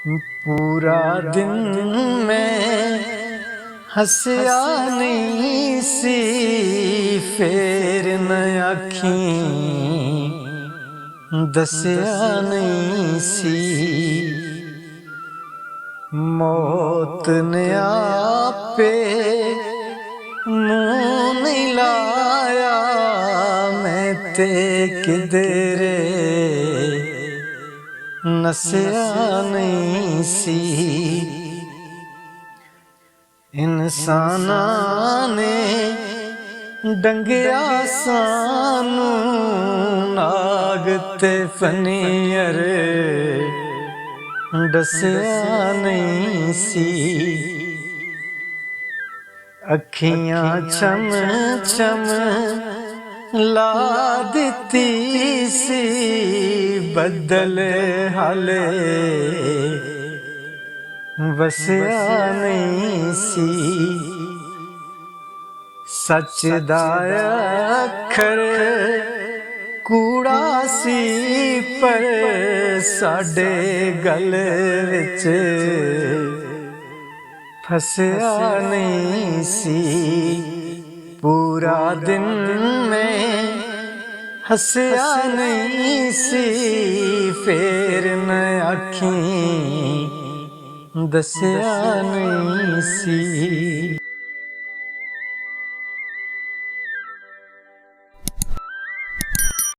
पूरा दिन मैं हंसिया नहीं सी, फेर न आखी दसिया नहीं सी। मौत ने आपे मुँह नहीं लाया, मैं ते किधरे नसिया नहीं सी। इंसाना ने डंगिया सानू, नाग ते फनीर दसिया नहीं सी। अखियां चम चम ला दिती सी, बदल हाले वसिया नहीं सी। सच दा अखर कूड़ा सी, पर साडे गल विच फसिया नहीं सी। पूरा दिन में हंसिया नहीं सी, फेर न आखी दसिया नहीं सी।